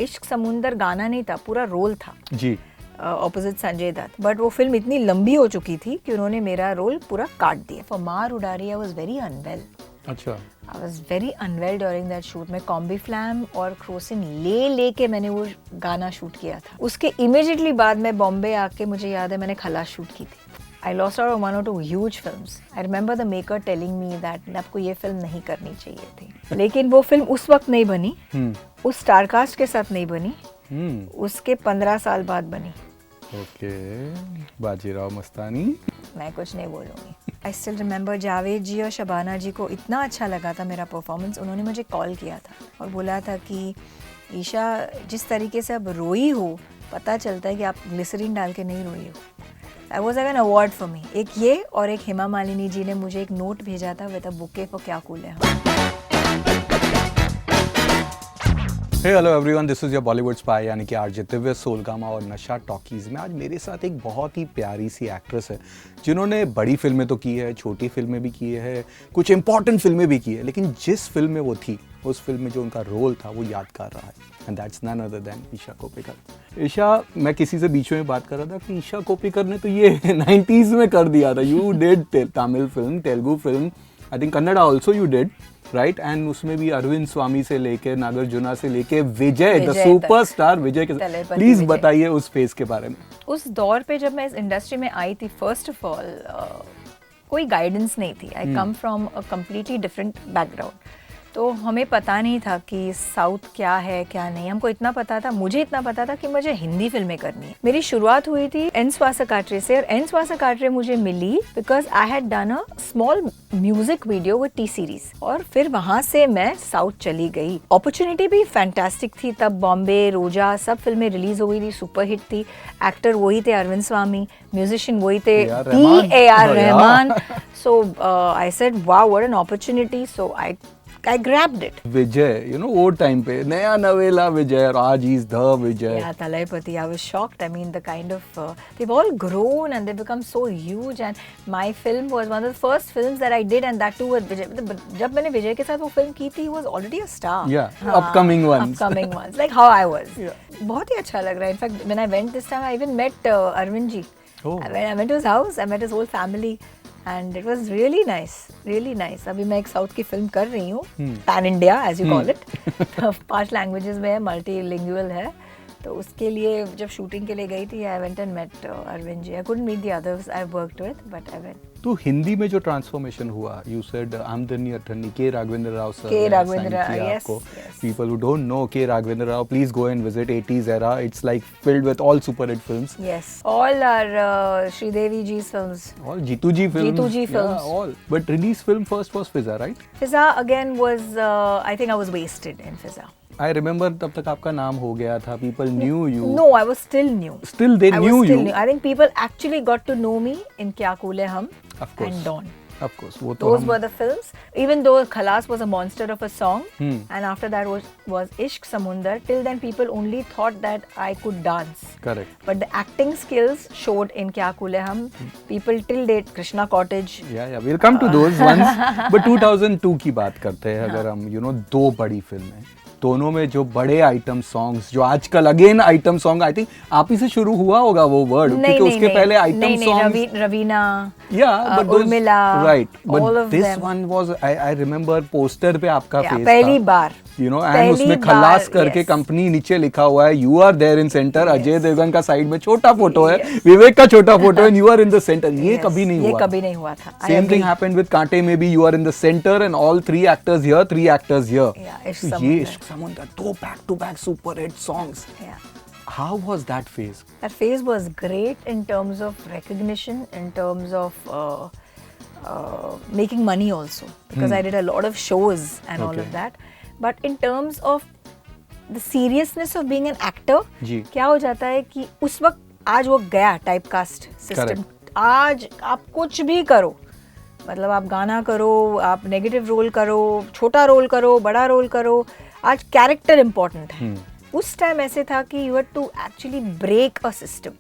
इश्क समुंदर गाना नहीं था, पूरा रोल था जी, ऑपोजिट संजय दत्त। बट वो फिल्म इतनी लंबी हो चुकी थी कि उन्होंने मेरा रोल पूरा काट दिया। For Maar Udaari I was very unwell. अच्छा, I was very unwell during that shoot. मैं कॉम्बी फ्लैम और क्रोसिन ले मैंने वो गाना शूट किया था। उसके इमीडिएटली बाद में बॉम्बे आके मुझे याद है मैंने खलास शूट की थी। I lost out on 1 or 2 huge films. I remember the maker telling me that आपको ये फिल्म नहीं करनी चाहिए थी। लेकिन वो फिल्म उस वक्त नहीं बनी, उस स्टारकास्ट के साथ नहीं बनी, उसके 15 साल बाद बनी। ओके, बाजीराव मस्तानी। मैं कुछ नहीं बोलूँगी। I still remember जावेद जी और शबाना जी को इतना अच्छा लगा था मेरा परफॉर्मेंस। उन्होंने मुझे कॉल किया था और बोला था कि ईशा, जिस तरीके से अब रोई हो, पता चलता है कि आप ग्लिसरीन डाल के नहीं रोई हो। That was like an award for me. एक ये और एक हेमा मालिनी जी ने मुझे एक नोट भेजा था with a bouquet for Kya Kool Hai. Hey hello everyone, this is your Bollywood spy यानी कि आरजे दिव्य सोलगामा और नशा टॉकीज में। आज मेरे साथ एक बहुत ही प्यारी सी एक्ट्रेस है जिन्होंने बड़ी फिल्में तो की है, छोटी फिल्में भी की है, कुछ इंपॉर्टेंट फिल्में भी की है, लेकिन जिस फिल्म में वो थी उस फिल्म में जो उनका रोल था वो यादगार रहा है, and that's none other than Isha Koppikar. Isha, मैं किसी से बीच में बात कर रहा था कि ईशा कोप्पिकर ने तो ये 90s में कर दिया था। You did Tamil film, Telugu film, I think Kannada also you did, right? And उसमें भी अरविंद स्वामी से लेके नागार्जुना से लेके विजय द सुपरस्टार विजय के, प्लीज बताइए उस फेज के बारे में। उस दौर पे जब मैं इस इंडस्ट्री में आई थी, फर्स्ट ऑफ ऑल कोई गाइडेंस नहीं थी। I come from a completely different background. तो हमें पता नहीं था कि साउथ क्या है क्या नहीं। हमको इतना पता था, मुझे इतना पता था कि मुझे हिंदी फिल्में करनी है। मेरी शुरुआत हुई थी एन स्वासाकाट्रे से, और एन स्वासाकाट्रे मुझे मिली because I had done a small music video with T Series, और फिर वहां से मैं साउथ चली गई। अपॉर्चुनिटी भी फैंटास्टिक थी तब। बॉम्बे, रोजा, सब फिल्में रिलीज हो गई थी, सुपर हिट थी। एक्टर वही थे अरविंद स्वामी, म्यूजिशियन वही थे AR Rahman. So I said wow, what an opportunity. So I grabbed it. Vijay, you know, वो टाइम पे नया नवेला विजय और आज he's the Vijay. Yeah, Talaipati. I was shocked. I mean, the kind of they've all grown and they've become so huge. And my film was one of the first films that I did, and that too with Vijay. जब मैंने विजय के साथ वो film की थी, he was already a star. Yeah, upcoming ones. Upcoming ones, like how I was. Yeah. बहुत ही अच्छा लग रहा है. In fact, when I went this time, I even met Arvind ji. Oh. I went to his house. I met his whole family. And it was really nice, really nice. अभी मैं एक south की film कर रही हूँ, pan India as you call it. 5 languages में है, multilingual है। तो उसके लिए जब शूटिंग के लिए गई थी, I went and met Arvind ji. I couldn't meet the others I worked with, but I went. तो हिंदी में जो ट्रांसफॉर्मेशन हुआ, यू सेड आमदनी अठन्नी, के राघवेंद्र राव सर, के Raghavendra Rao, yes, people who don't know के Raghavendra Rao, please go and visit 80s era. It's like filled with all super hit films. Yes, all are Sridevi ji's films, all Jeetu ji films. Jeetu ji films, yeah, all. But release film first was Fizza, right? Fizza again was I think I was wasted in Fizza. I remember तब तक आपका नाम हो गया था, people knew you. No, I was still new. Still they knew you. I think people actually got to know me in Kya Cool Hai Hum and Dawn. Of course, वो तो those were the films. Even though Khalas was a monster of a song, and after that was Ishq Samundar. Till then, people only thought that I could dance. Correct. But the acting skills showed in Kya Cool Hai Hum. People till date, Krishna Cottage. Yeah, we'll come to those ones. But 2002 की बात करते हैं अगर हम, you know, 2 बड़ी फिल्में, दोनों में जो बड़े आइटम सॉन्ग्स, जो आजकल again item song, I think आप ही से शुरू हुआ होगा वो वर्ड, क्योंकि उसके पहले item song Raveena, Urmila, right, but this one was, I remember poster पे आपका फेस था पहली बार, यू नो, एंड उसमें खलास करके कंपनी नीचे लिखा हुआ है, you are there in centre. Ajay Devgn का साइड में छोटा फोटो है, विवेक का छोटा फोटो है, you are in the centre. ये कभी नहीं हुआ, ये कभी नहीं हुआ था। Same thing happened with Kaante में भी, you are in the centre and all 3 actors here, 3 actors here. ये Ishq Samundar, 2 back to back super hit songs. How was that phase? That phase was great in terms of recognition, in terms of making money also, because I did a lot of shows and all of that. But in terms of the seriousness of being an actor, क्या हो जाता है कि उस वक्त, आज वो गया टाइपकास्ट सिस्टम। आज आप कुछ भी करो, मतलब आप गाना करो, आप नेगेटिव रोल करो, छोटा रोल करो, बड़ा रोल करो, आज कैरेक्टर इम्पोर्टेंट है। उस टाइम ऐसे था कि you had to actually break a system.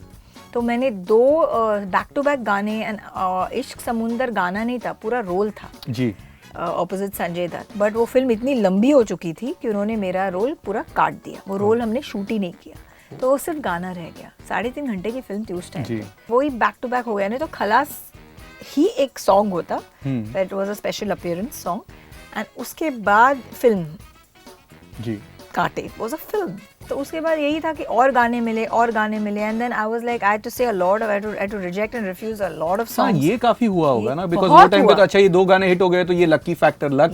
तो मैंने 2 बैक टू बैक गाने, एंड इश्क समुंदर गाना नहीं था, पूरा रोल था जी। ऑपोजिट संजय दत्त, बट वो फिल्म इतनी लंबी हो चुकी थी कि उन्होंने मेरा रोल पूरा काट दिया, वो रोल हमने शूट ही नहीं किया, तो वो सिर्फ गाना रह गया। 3.5 घंटे की फिल्म थी उस टाइम, वही बैक टू बैक हो गया। नहीं तो खलास ही एक सॉन्ग होता, that was a special appearance song, and उसके बाद फिल्म जी काटे, वाज अ फिल्म। तो उसके बाद यही था कि और गाने मिले, and then I was like I had to say a lot, I had to reject and refuse a lot of songs. ये काफी हुआ होगा ना, बिकॉज़ वो टाइम पे तो अच्छा ये 2 गाने हिट हो गए तो ये लकी फैक्टर लक,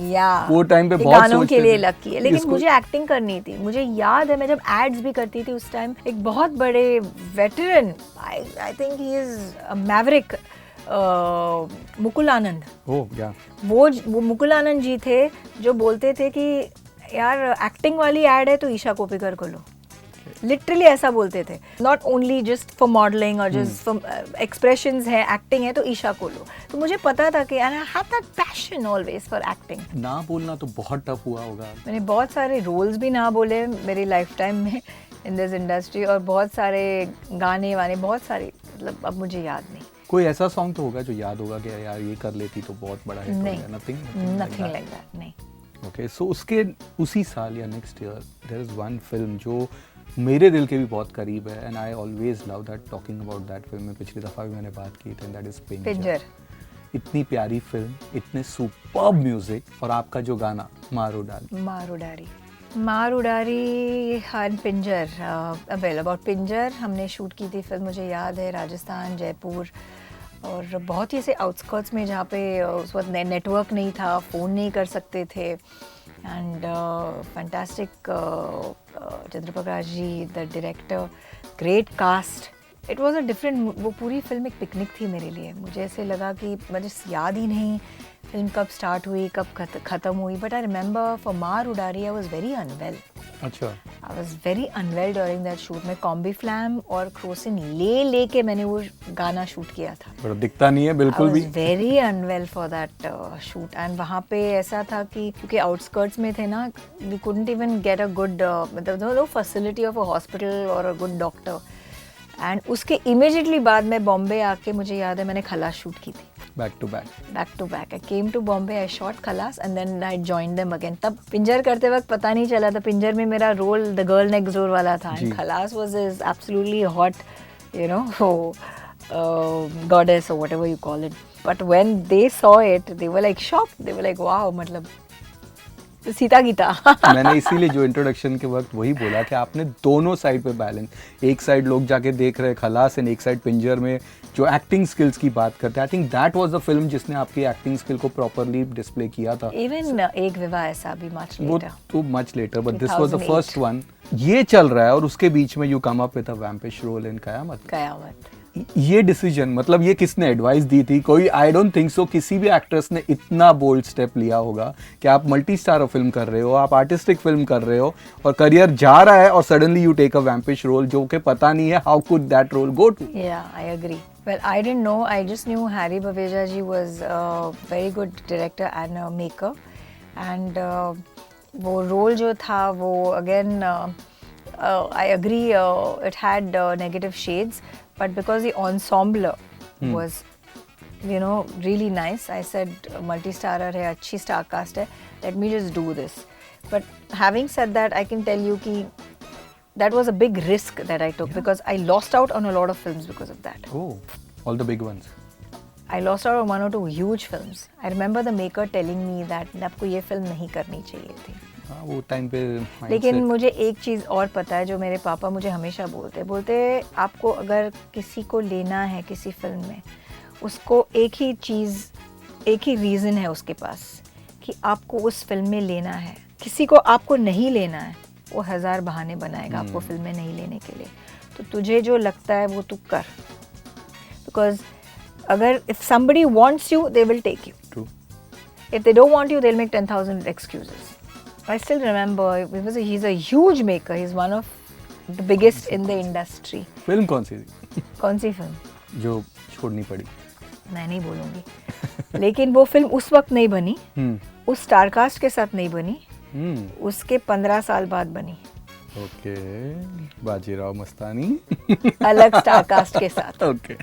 वो टाइम पे बहुत गानों के लिए लकी है। लेकिन मुझे एक्टिंग करनी थी। मुझे याद है मैं जब एड्स भी करती थी उस टाइम, एक बहुत बड़े veteran, I think he is a maverick, Mukul Anand, वो मुकुल आनंद जी थे जो बोलते थे कि यार एक्टिंग वाली एड है तो ईशा कोप्पिकर को लो, लिटरली ऐसा बोलते थे। Not only just for modelling और जस्ट फॉर एक्सप्रेशंस है, एक्टिंग है तो ईशा को लो। तो मुझे पता था कि I have that passion always for acting. ना बोलना तो बहुत टफ हुआ होगा। मैंने बहुत सारे रोल्स भी ना बोले मेरी लाइफ टाइम में इन दिस इंडस्ट्री, और बहुत सारे गाने वाने, बहुत सारे, मतलब अब मुझे याद नहीं। कोई ऐसा सॉन्ग तो होगा जो याद होगा कि यार ये कर लेती तो बहुत बड़ा हिट हो गया? नथिंग लाइक दैट, नहीं। ओके, सो उसके उसी साल या next year there is one film जो मेरे दिल के भी बहुत करीब है, and I always love that, talking about that film में पिछली दफ़ा भी मैंने बात की थी, एंड दैट इज पिंजर। इतनी प्यारी फिल्म, इतने सुपर्ब म्यूजिक, और आपका जो गाना Maar Udaari and Pinjar, well about Pinjar हमने शूट की थी फिल्म, मुझे याद है राजस्थान, जयपुर, और बहुत ही ऐसे आउटस्कर्ट्स में जहाँ पे उस वक्त नेटवर्क नहीं था, फ़ोन नहीं कर सकते थे, and fantastic Chandraprakash ji the director, great cast, it was a different, वो पूरी फिल्म एक पिकनिक थी मेरे लिए। मुझे ऐसे लगा कि मुझे याद ही नहीं फिल्म कब स्टार्ट हुई, कब ख़त्म हुई, but I remember for Maar Udaari I was very unwell. अच्छा, I was very unwell during that shoot. मैं कॉम्बी फ्लैम और क्रोसिन ले के मैंने वो गाना शूट किया था, पर दिखता नहीं है बिल्कुल भी। Very unwell for that shoot, and वहाँ पे ऐसा था कि क्योंकि आउटस्कर्ट्स में थे ना, we couldn't even get a good, मतलब no facility of a hospital और अ गुड डॉक्टर, एंड उसके इमीडिएटली बाद में बॉम्बे आके, मुझे याद है मैंने खलास शूट की थी, back to back. I came to Bombay, I shot Khallas, and then I joined them again. तब पिंजर करते वक्त पता नहीं चला था, पिंजर में मेरा role the girl next door वाला था, and Khallas was is absolutely hot, you know, goddess or whatever you call it, but when they saw it they were like shocked, they were like wow, मतलब सीता गीता। मैंने इसीलिए जो introduction के वक्त वही बोला कि आपने दोनों साइड पे बैलेंस, एक साइड लोग जाके देख रहे खलास एंड एक साइड पिंजर में जो एक्टिंग स्किल्स की बात करते हैं। I think that was the film जिसने आपकी एक्टिंग स्किल को प्रॉपर्ली डिस्प्ले किया था। इवन एक विवाह ऐसा भी मच लेटर, वो तो much later, but this was the first one. ये चल रहा है और उसके बीच में you come up with a vampish role in Qayamat. ये डिसीजन, मतलब ये किसने एडवाइस दी थी? कोई, आई डोंट थिंक सो किसी भी एक्ट्रेस ने इतना बोल्ड स्टेप लिया होगा कि आप मल्टी स्टार फिल्म कर रहे हो, आप आर्टिस्टिक फिल्म कर रहे हो और करियर जा रहा है और suddenly you take a vampish role जो कि पता नहीं है how could that role go to. Yeah I agree. Well, I didn't know. I just knew Harry Baweja ji was a very good director and a maker, and वो role जो था वो again I agree it had negative shades, but because the ensemble was you know really nice, I said multi-starrer है, अच्छी star cast है, let me just do this. But having said that, I can tell you कि that was a big risk that I took, because I lost out on a lot of films because of that. Oh, all the big ones. I lost out on 1 or 2 huge films. I remember the maker telling me that आपको ये film नहीं करनी चाहिए थी। हाँ, वो time पे। लेकिन मुझे एक चीज़ और पता है जो मेरे पापा मुझे हमेशा बोलते आपको अगर किसी को लेना है किसी फिल्म में, उसको एक ही चीज़, एक ही रीज़न है उसके पास कि आपको उस फिल्म में लेना है। किसी को आपको नहीं लेना है, वो 1000 बहाने बनाएगा आपको फिल्म में नहीं लेने के लिए। तो तुझे जो लगता है वो तू कर, बिकॉज अगर if somebody wants you, they will take you. True. If they don't want you, they'll make 10,000 excuses. I still remember, he's a huge maker. He's one of the biggest in the industry. Film कौन सी थी? कौन सी film जो छोड़नी पड़ी? मैं नहीं बोलूँगी। लेकिन वो फिल्म उस वक्त नहीं बनी, उस स्टारकास्ट के साथ नहीं बनी, उसके 15 साल बाद बनी। ओके, बाजीराव मस्तानी। अलग स्टारकास्ट के साथ। ओके,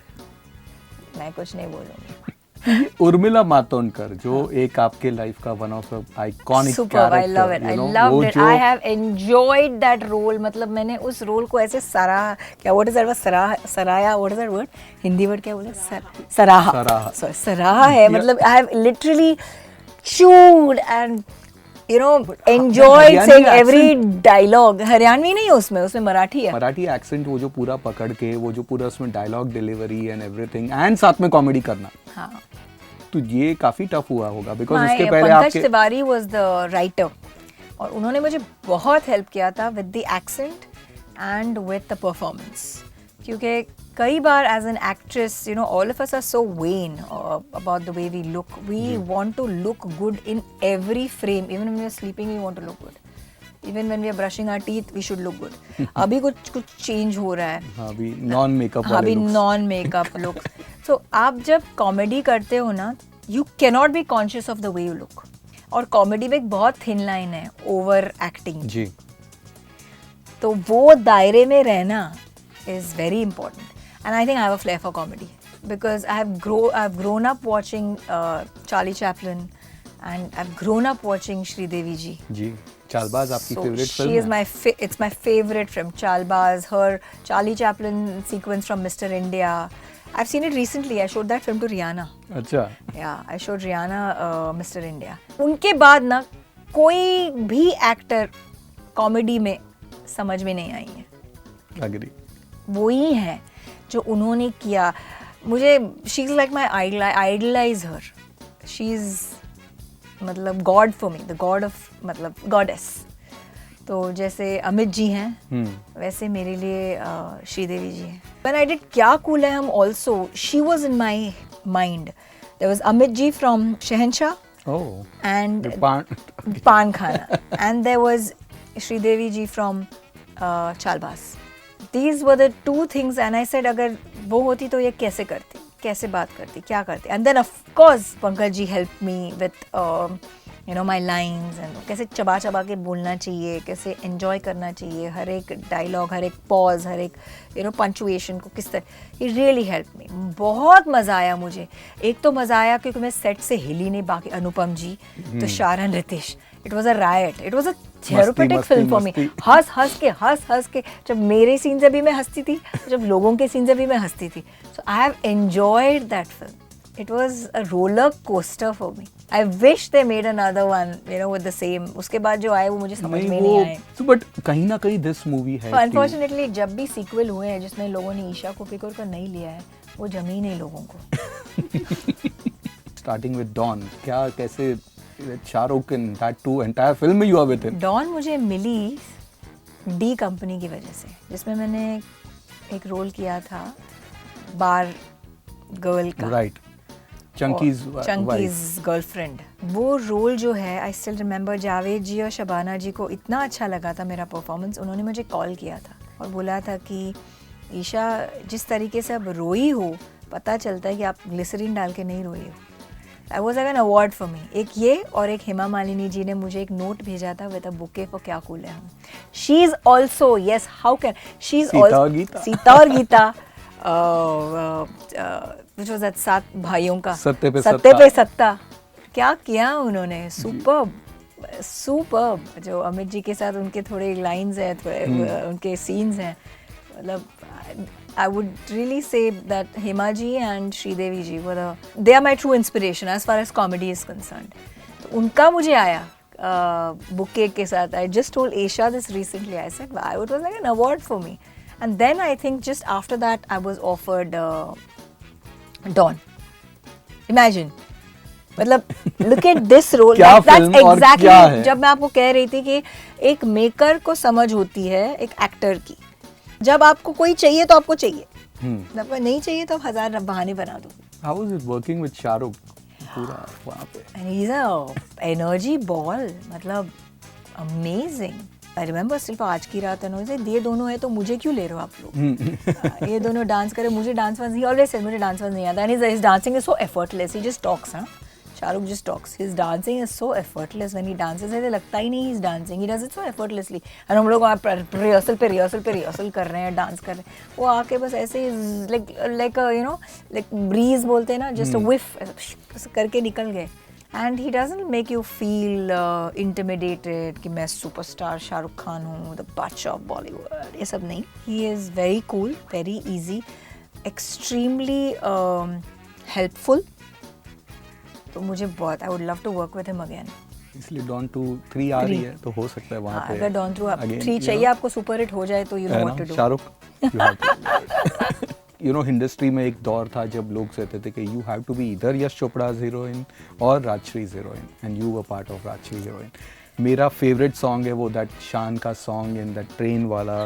मैं कुछ नहीं बोलूँगी। उर्मिला मातोंडकर जो एक आपके लाइफ का one of iconic Superb, I love it. I loved it. I have enjoyed that role. मतलब मैंने उस रोल को ऐसे सराहा, क्या what is that word? Saraiya, what is that word? Hindi word क्या बोले? सराहा. Sorry, सराहा है. मतलब I have literally chewed and enjoyed saying every dialogue. Haryanvi नहीं है उसमें मराठी है. मराठी एक्सेंट वो जो पूरा पकड़ के वो जो पूरा उसमें dialogue delivery and everything and साथ में कॉमेडी करना. हाँ. तो ये काफी टफ हुआ होगा बिकॉज उसके पहले Pankaj Tiwari was the writer और उन्होंने मुझे बहुत हेल्प किया था with the accent and with the performance, क्योंकि कई बार as an actress all of us are so vain about the way we look. We want to look good in every frame. Even when we are sleeping we want to look good. Even when we are brushing our teeth, we should look good. अभी कुछ change हो रहा है. अभी non makeup वाले अभी non makeup look. So आप जब कॉमेडी करते हो ना, you cannot be conscious of the way you look. और कॉमेडी में एक बहुत थिन लाइन है, ओवर एक्टिंग. जी. तो वो दायरे में रहना is very important. And I think I have a flair for comedy because I've grown up watching Charlie Chaplin and I've grown up watching Sridevi ji. जी. चालबाज आपकी फेवरेट फिल्म है? She is it's my favorite film. Chalbaz, her Charlie Chaplin sequence from Mr. India. I've seen it recently. I showed that film to Rihanna. अच्छा. Yeah, I showed Rihanna Mr. India. उनके बाद ना कोई भी actor comedy में समझ में नहीं आई है. Agree. वो ही है जो उन्होंने किया. मुझे she is like my idol. I idolize her. She is मतलब God for me, the God of मतलब गॉडेस. तो जैसे अमित जी हैं वैसे मेरे लिए श्रीदेवी जी हैं. When I did Kya Kool Hai Hum also, she was in my mind. There was Amit ji from Shahenshah and paan खाना and there was Sridevi ji from Chaalbaaz. These were the two things and I said अगर वो होती तो ये कैसे करती, कैसे बात करती, क्या करती. And then of course Pankaj ji help me with my lines and कैसे चबा चबा के बोलना चाहिए, कैसे एंजॉय करना चाहिए हर एक डायलॉग, हर एक पॉज, हर एक पंचुएशन को किस तरह. He really help me. बहुत मज़ा आया मुझे. एक तो मज़ा आया क्योंकि मैं सेट से हिली नहीं. बाकी Anupam ji, Tusshar, Riteish, it was a riot. It was a therapeutic film for me. हंस के जब मेरे सीन से भी मैं हंसती थी, जब लोगों के सीन से भी मैं हंसती थी. So I have enjoyed that film. It was a roller coaster for me. I wish they made another one, with the same. उसके बाद जो आए वो मुझे समझ में नहीं आए. But कहीं ना कहीं this movie है. Unfortunately जब भी sequel हुए हैं जिसमें लोगों ने ईशा कोप्पिकर का नहीं लिया है, वो जमी नहीं लोगों को. Starting with Dawn, क्या कैसे Shahrukh in that too entire film में you are with him? Dawn मुझे मिली डी कंपनी की वजह से, जिसमें मैंने एक रोल किया था बार गर्ल का. Right. चंकीज़ गर्लफ्रेंड. वो रोल जो है आई स्टिल रिमेंबर. जावेद जी और शबाना जी को इतना अच्छा लगा था मेरा परफॉर्मेंस. उन्होंने मुझे कॉल किया था और बोला था कि ईशा जिस तरीके से अब रोई हो, पता चलता है कि आप ग्लिसरीन डाल के नहीं रोई हो. I was an award for me. एक ये और एक हेमा मालिनी जी ने मुझे एक नोट भेजा था with a bouquet for Kya Kool Hai हम. She is also yes how can she is also Sita और गीता which was that 7 भाइयों का सत्ते पे सत्ता. क्या किया उन्होंने. सुपर्ब. जो अमित जी के साथ उनके थोड़े लाइंस हैं, थोड़े उनके सीन्स हैं. मतलब I would really say that Hema ji and Sridevi ji they are my true inspiration as far as comedy is concerned. तो उनका मुझे आया बुके के साथ. I just told Aisha this recently. I said wow, it was like an award for me. And then I think just after that I was offered Dawn. Imagine. मतलब look at this role. That's exactly जब मैं आपको कह रही थी कि एक maker को समझ होती है एक एक्टर की. जब आपको कोई चाहिए तो आपको चाहिए, जब नहीं चाहिए तो 1000 बहाने बना दो. How was it working with Shahrukh पूरा वहाँ पे? And he's a energy ball. मतलब amazing. I remember सिर्फ आज की रात है ये दोनों है तो मुझे क्यों ले रहे हो आप लोग. ये दोनों डांस करे, मुझे डांस वांस. He always said मुझे डांस वांस नहीं आता. And his dancing is so effortless. He just talks. Shahrukh just talks. His dancing is so effortless when he dances. ऐसे लगता ही नहीं he's dancing. He does it so effortlessly. और हम लोग वहाँ rehearsal कर रहे हैं, dance कर रहे हैं. वो आके बस ऐसे like a, you know, like breeze बोलते हैं ना, just a whiff ऐसे करके निकल गए. And he doesn't make you feel intimidated कि मैं superstar शाहरुख खान हूँ, the Badshah of Bollywood. ये सब नहीं. He is very cool, very easy, extremely helpful. तो मुझे बहुत I would love to work with him again. इसलिए Dawn 2 3 आ रही है तो हो सकता है वहाँ पे अगर Dawn 3 चाहिए आपको सुपर हिट हो जाए तो you know what to do. Shahrukh you know industry में एक दौर था जब लोग कहते थे कि यू हैव टू बी इधर यश चोपड़ाज हीरोइन और Rajshri heroine and you were part of Rajshri heroine. मेरा फेवरेट सॉन्ग है वो दैट शान का सॉन्ग इन दैट ट्रेन वाला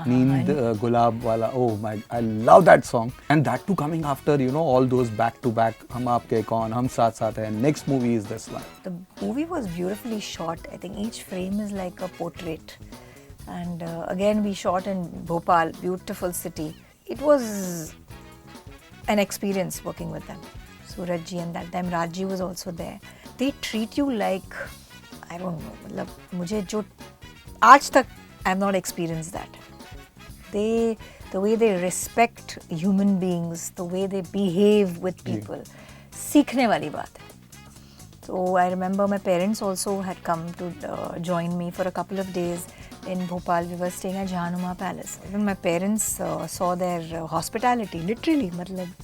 नींद गुलाब वाला. Oh my I love that song and that too coming after you know all those back to back हम आपके कौन हम साथ साथ हैं. Next movie is this one. The movie was beautifully shot. I think each frame is like a portrait and again we shot in Bhopal, beautiful city. It was an experience working with them. Suraj ji and that time Raj ji was also there. They treat you like, I don't know, मतलब मुझे जो आज तक I have not experienced that. The way they respect human beings, the way they behave with people, सीखने वाली बात है. So I remember my parents also had come to join me for a couple of days. In Bhopal, we were staying at Jahanuma Palace. When my parents saw their hospitality, literally,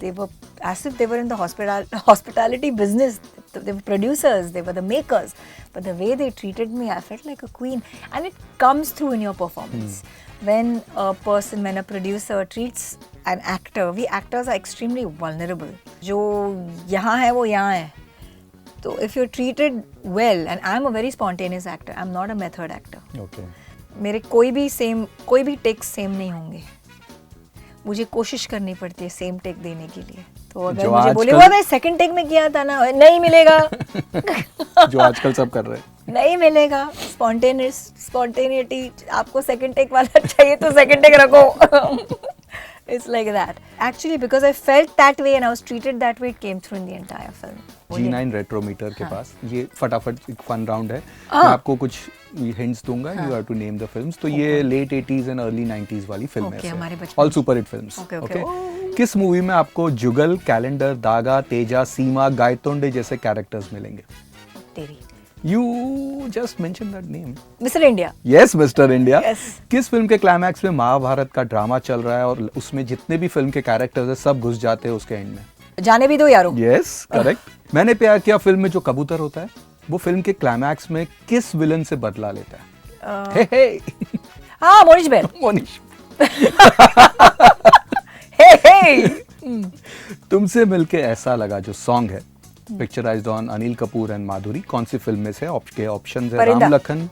they were as if they were in the hospitality business. They were producers, they were the makers. But the way they treated me, I felt like a queen. And it comes through in your performance. When a producer treats an actor, we actors are extremely vulnerable. जो यहाँ है वो यहाँ है. So if you're treated well, and I'm a very spontaneous actor, I'm not a method actor. Okay. मेरे कोई भी tech same नहीं होंगे. मुझे कोशिश करनी पड़ती है सेम टेक देने के लिए. तो अगर मुझे बोले वो मैं सेकंड टेक में किया था ना, नहीं मिलेगा. जो आजकल सब कर रहे हैं नहीं मिलेगा. स्पॉन्टेनिटी आपको सेकंड टेक वाला चाहिए तो सेकंड टेक रखो. It's like that. Actually, because I felt that way and I was treated that way, it came through in the entire film. G9 रेट्रोमीटर के पास ये फटाफट एक फन राउंड है. मैं आपको कुछ हिंट्स दूंगा. You have to name the films. तो ये late 80s and early 90s वाली फिल्म है. All super hit films. Okay. किस मूवी में आपको जुगल, कैलेंडर, दागा, तेजा, सीमा, गायतोंडे जैसे कैरेक्टर्स मिलेंगे? तेरी. You just mentioned that name. Mr. India. Yes, Mr. India. Yes. किस फिल्म के क्लाइमैक्स में महाभारत का ड्रामा चल रहा है और उसमें जितने भी फिल्म के कैरेक्टर्स हैं सब घुस जाते हैं उसके एंड में? जाने भी दो यारो. Yes, correct. मैंने प्यार किया फिल्म में जो कबूतर होता है वो फिल्म के क्लाइमैक्स में किस विलन से बदला लेता है? हे हाँ, मोनिश बेन. मोनिश. हे. तुमसे मिलके ऐसा लगा जो सॉन्ग है picturised on Anil Kapoor and Madhuri, कौन सी फिल्म में से? के ऑप्शंस है राम लखन.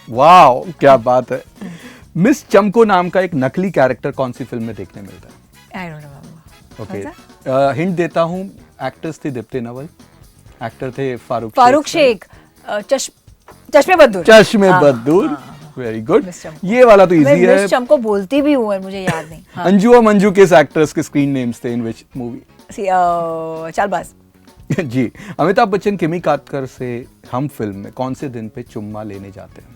वाओ क्या बात है. मिस चमको नाम का एक नकली कैरेक्टर कौन सी फिल्म में देखने मिलता है? I don't remember. Okay. Hint देता हूँ. एक्टर्स थे दीप्ति नवल, एक्टर थे फारूक शेख, चश्मे बद्दूर. Very good. ये वाला तो इजी है. मिस चमको बोलती भी हूँ मुझे याद नहीं. अंजू और मंजू किस एक्ट्रेस के स्क्रीन नेम्स थे इन विच मूवी? चालबाज. जी. अमिताभ बच्चन किमी काटकर से हम फिल्म में कौन से दिन पे चुम्मा लेने जाते हैं?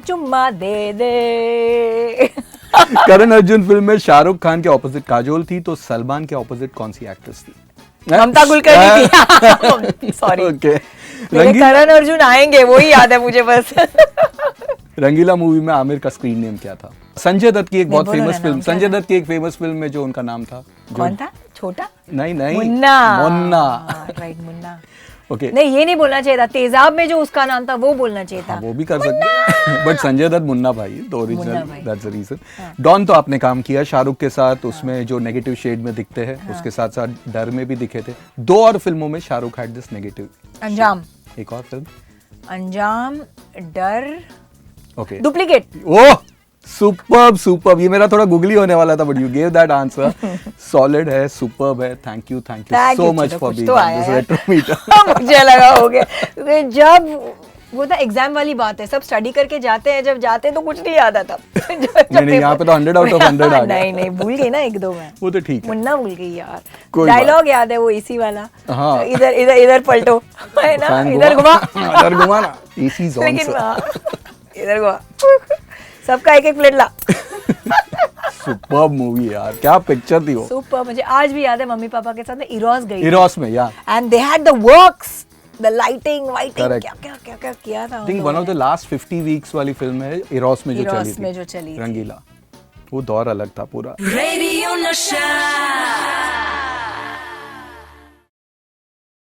चुम्मा दे दे. करण अर्जुन फिल्म में शाहरुख खान के ऑपोजिट काजोल थी तो सलमान के ऑपोजिट कौन सी एक्ट्रेस थी? ममता कुलकर्णी थी. सॉरी. ओके. करण अर्जुन आएंगे वही याद है मुझे बस. रंगीला मूवी में आमिर का स्क्रीन नेम क्या था? संजय दत्त की एक बहुत फेमस फिल्म, संजय दत्त की एक फेमस फिल्म में जो उनका नाम था. कौन था? छोटा? नहीं मुन्ना. राइट, मुन्ना. ओके. नहीं ये नहीं बोलना चाहिए था. तेजाब में जो उसका नाम था वो बोलना चाहिए था. वो भी कर सकते हैं but Sanjay Dutt Munna Bhai the original. That's the reason. Don तो आपने काम किया शाहरुख के साथ, उसमें जो नेगेटिव शेड में दिखते हैं उसके साथ साथ डर में भी दिखे थे. 2 और फिल्मों में शाहरुख हैड दिस नेगेटिव. अंजाम. एक और film? Anjaam, Darr. Okay. Duplicate. Oh superb. ये मेरा थोड़ा गूगली होने वाला था but you gave that answer. Solid है, सुपर्ब है. Thank you so much for being on this retrometer. मुझे लगा हो गया जब वो तो एग्जाम वाली बात है, सब स्टडी करके जाते हैं, जब जाते हैं तो कुछ नहीं याद आता। नहीं यहाँ पे तो 100 out of 100 आ गया। नहीं भूल गई ना एक दो मैं, वो तो ठीक है, मुन्ना भूल गई यार। कोई बात डायलॉग याद है वो एसी वाला, हाँ। इधर इधर इधर पलटो, है ना, फैन इधर घुमा इधर घुमा ना, एसी ऑन लेकिन इधर घुमा, सबका एक एक प्लेट ला। सुपर्ब मूवी यार, क्या पिक्चर थी वो। सुपर, मुझे आज भी याद है मम्मी पापा के साथ मैं इरोस गई, इरोस में यार, and they had the works, the lighting whiting, Correct. क्या किया था। I think one of the last 50 weeks वाली फिल्म है इरोस में जो इरोस चली थी, में जो चली थी। रंगीला, वो दौर अलग था पूरा। Radio Nasha.